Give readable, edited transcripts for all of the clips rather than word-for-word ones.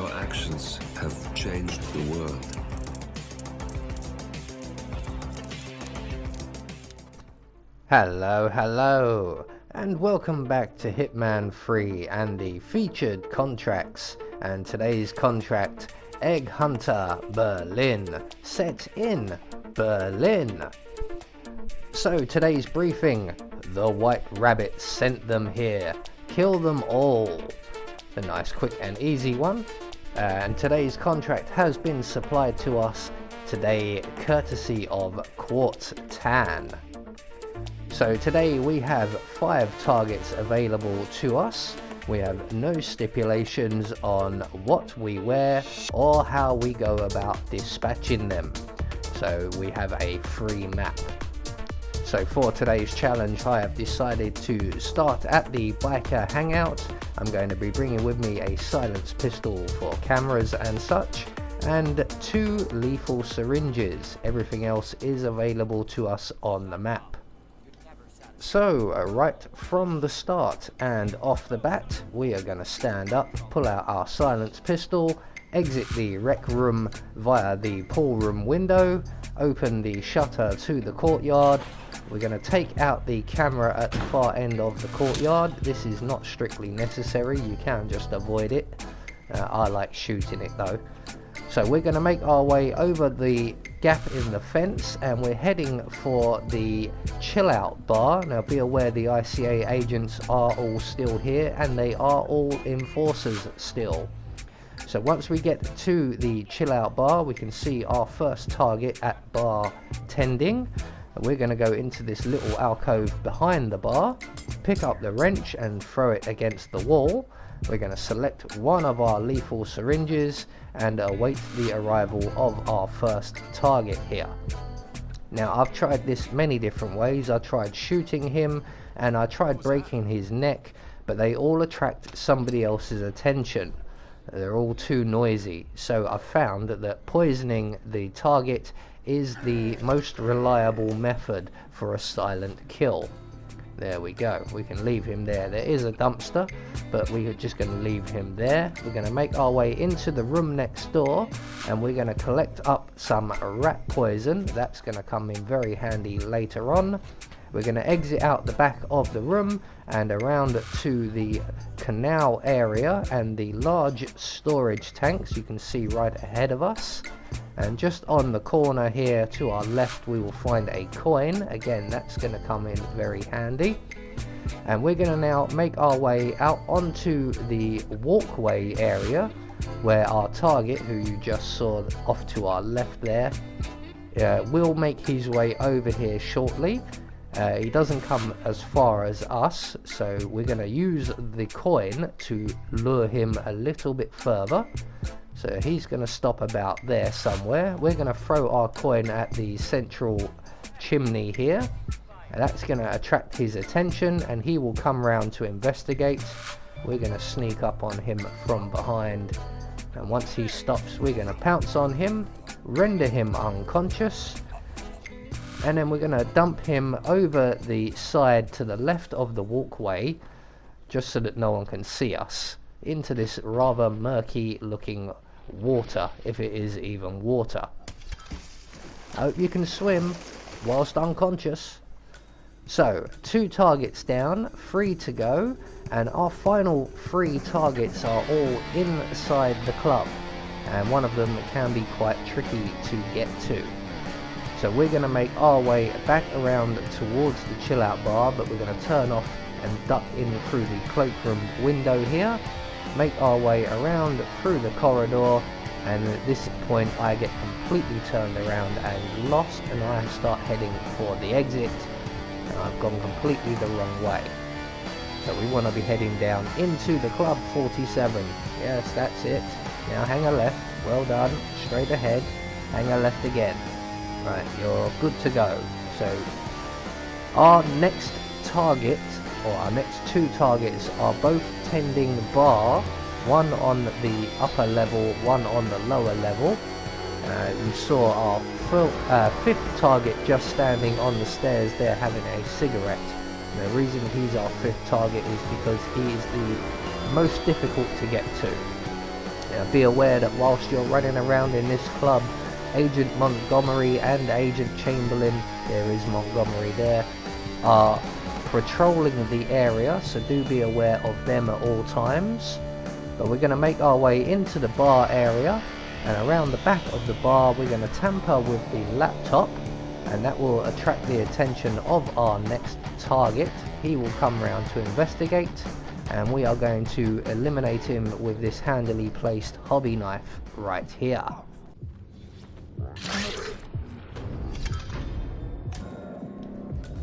Your actions have changed the world. Hello, and welcome back to Hitman 3 and the featured contracts. And today's contract, Egg Hunter Berlin, set in Berlin. So today's briefing, the White Rabbit sent them here, kill them all. A nice, quick and easy one. And today's contract has been supplied to us today courtesy of Quartz Tan. So today we have 5 targets available to us. We have no stipulations on what we wear or how we go about dispatching them. So we have a free map. So for today's challenge, I have decided to start at the biker hangout. I'm going to be bringing with me a silenced pistol for cameras and such, and 2 lethal syringes. Everything else is available to us on the map. So right from the start and off the bat, we are going to stand up, pull out our silenced pistol, exit the rec room via the pool room window, open the shutter to the courtyard. We're going to take out the camera at the far end of the courtyard. This is not strictly necessary, you can just avoid it. I like shooting it though. So we're going to make our way over the gap in the fence, and we're heading for the chill out bar. Now be aware the ICA agents are all still here, and they are all enforcers still. So once we get to the chill out bar, we can see our first target at bar tending. We're going to go into this little alcove behind the bar, pick up the wrench and throw it against the wall. We're going to select one of our lethal syringes and await the arrival of our first target here. Now I've tried this many different ways. I tried shooting him and I tried breaking his neck, but they all attract somebody else's attention. They're all too noisy. So I found that poisoning the target is the most reliable method for a silent kill. There we go, we can leave him there. There is a dumpster, but we're just going to leave him there. We're going to make our way into the room next door, and we're going to collect up some rat poison. That's going to come in very handy later on. We're going to exit out the back of the room and around to the canal area and the large storage tanks you can see right ahead of us. And just on the corner here to our left, we will find a coin. Again, that's going to come in very handy. And we're going to now make our way out onto the walkway area where our target, who you just saw off to our left there, will make his way over here shortly. He doesn't come as far as us, so we're going to use the coin to lure him a little bit further. So he's going to stop about there somewhere. We're going to throw our coin at the central chimney here. And that's going to attract his attention, and he will come round to investigate. We're going to sneak up on him from behind. And once he stops, we're going to pounce on him, render him unconscious. And then we're going to dump him over the side to the left of the walkway, just so that no one can see us, into this rather murky looking water, if it is even water. I hope you can swim whilst unconscious. So 2 targets down, 3 to go, and our final 3 targets are all inside the club, and one of them can be quite tricky to get to. So we're going to make our way back around towards the chill out bar, but we're going to turn off and duck in through the cloakroom window here, make our way around through the corridor, and at this point I get completely turned around and lost, and I start heading for the exit, and I've gone completely the wrong way. So we want to be heading down into the club 47. Yes, that's it. Now hang a left. Well done. Straight ahead. Hang a left again. Right, you're good to go. So our next target, or our next 2 targets, are both tending bar, one on the upper level, one on the lower level. You saw our 5th target just standing on the stairs there having a cigarette. And the reason he's our 5th target is because he is the most difficult to get to. Now be aware that whilst you're running around in this club, Agent Montgomery and Agent Chamberlain, there is Montgomery there, are patrolling the area, so do be aware of them at all times. But we're going to make our way into the bar area, and around the back of the bar we're going to tamper with the laptop, and that will attract the attention of our next target. He will come round to investigate, and we are going to eliminate him with this handily placed hobby knife right here.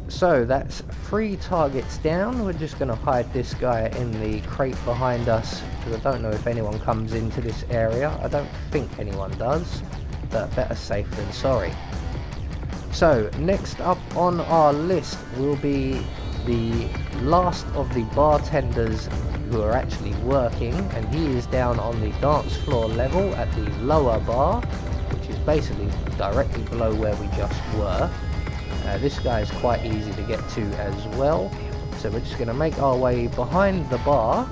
So that's 3 targets down. We're just going to hide this guy in the crate behind us, because I don't know if anyone comes into this area. I don't think anyone does, but better safe than sorry. So next up on our list will be the last of the bartenders who are actually working, and he is down on the dance floor level at the lower bar, which is basically directly below where we just were. This guy is quite easy to get to as well, so we're just going to make our way behind the bar,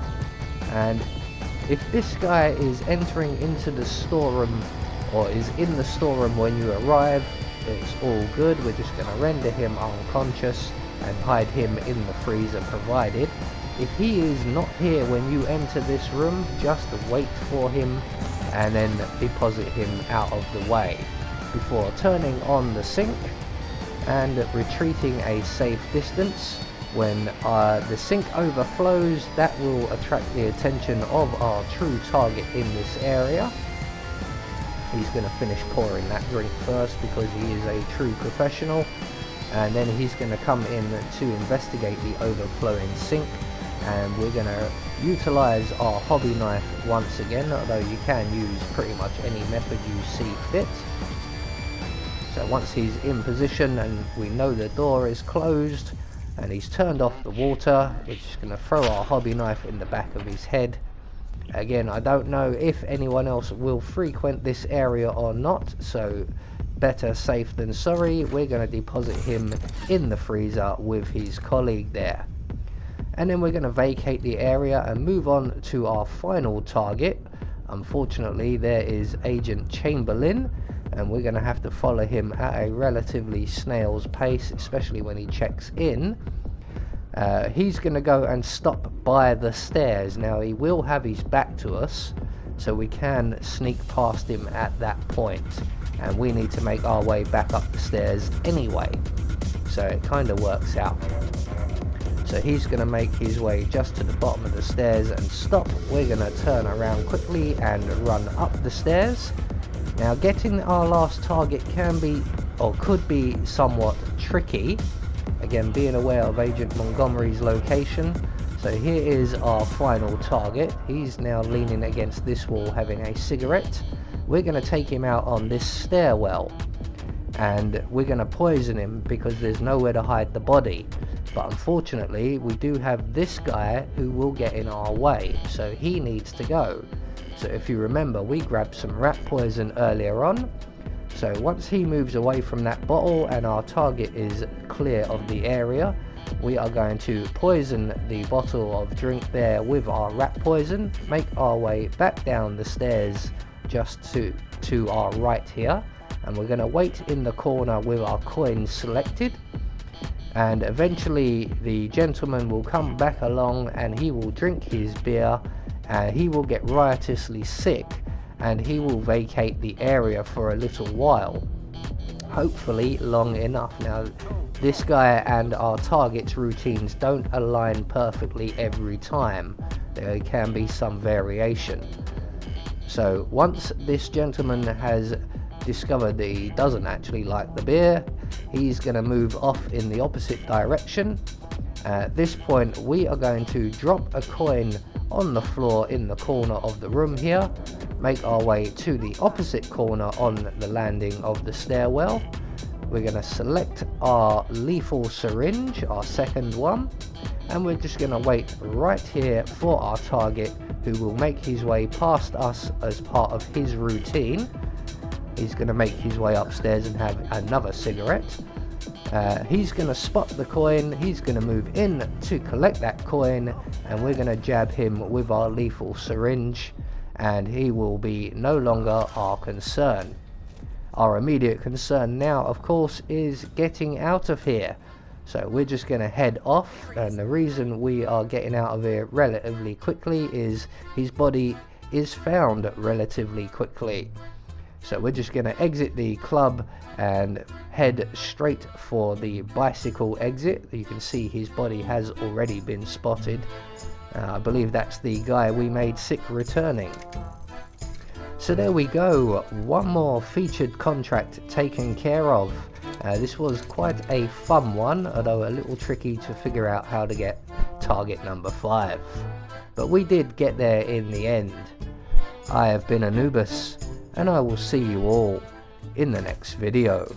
and if this guy is entering into the storeroom or is in the storeroom when you arrive, it's all good. We're just going to render him unconscious and hide him in the freezer provided. If he is not here when you enter this room, just wait for him and then deposit him out of the way before turning on the sink and retreating a safe distance. When the sink overflows, that will attract the attention of our true target in this area. He's going to finish pouring that drink first because he is a true professional, and then he's going to come in to investigate the overflowing sink, and we're going to utilize our hobby knife once again, although you can use pretty much any method you see fit. So once he's in position and we know the door is closed and he's turned off the water, we're just going to throw our hobby knife in the back of his head. Again, I don't know if anyone else will frequent this area or not, so better safe than sorry. We're going to deposit him in the freezer with his colleague there. And then we're going to vacate the area and move on to our final target. Unfortunately, there is Agent Chamberlain, and we're going to have to follow him at a relatively snail's pace, especially when he checks in. He's going to go and stop by the stairs. Now, he will have his back to us, so we can sneak past him at that point, and we need to make our way back up the stairs anyway, so it kind of works out. So he's going to make his way just to the bottom of the stairs and stop. We're going to turn around quickly and run up the stairs. Now, getting our last target can be, or could be, somewhat tricky. Again, being aware of Agent Montgomery's location. So here is our final target. He's now leaning against this wall having a cigarette. We're going to take him out on this stairwell, and we're going to poison him because there's nowhere to hide the body. But unfortunately, we do have this guy who will get in our way, so he needs to go. So if you remember, we grabbed some rat poison earlier on. So once he moves away from that bottle and our target is clear of the area, we are going to poison the bottle of drink there with our rat poison, make our way back down the stairs just to our right here, and we're going to wait in the corner with our coins selected, and eventually the gentleman will come back along and he will drink his beer, and he will get riotously sick, and he will vacate the area for a little while, hopefully long enough. Now, this guy and our target's routines don't align perfectly every time. There can be some variation. So once this gentleman has discovered that he doesn't actually like the beer, he's going to move off in the opposite direction. At this point, we are going to drop a coin on the floor in the corner of the room here, make our way to the opposite corner on the landing of the stairwell. We're going to select our lethal syringe, our second one, and we're just going to wait right here for our target, who will make his way past us as part of his routine. He's going to make his way upstairs and have another cigarette. He's going to spot the coin, he's going to move in to collect that coin, and we're going to jab him with our lethal syringe, and he will be no longer our concern. Our immediate concern now, of course, is getting out of here. So we're just going to head off, and the reason we are getting out of here relatively quickly is his body is found relatively quickly. So we're just going to exit the club and head straight for the bicycle exit. You can see his body has already been spotted. I believe that's the guy we made sick returning. So there we go, one more featured contract taken care of. This was quite a fun one, although a little tricky to figure out how to get target number 5. But we did get there in the end. I have been Anubis, and I will see you all in the next video.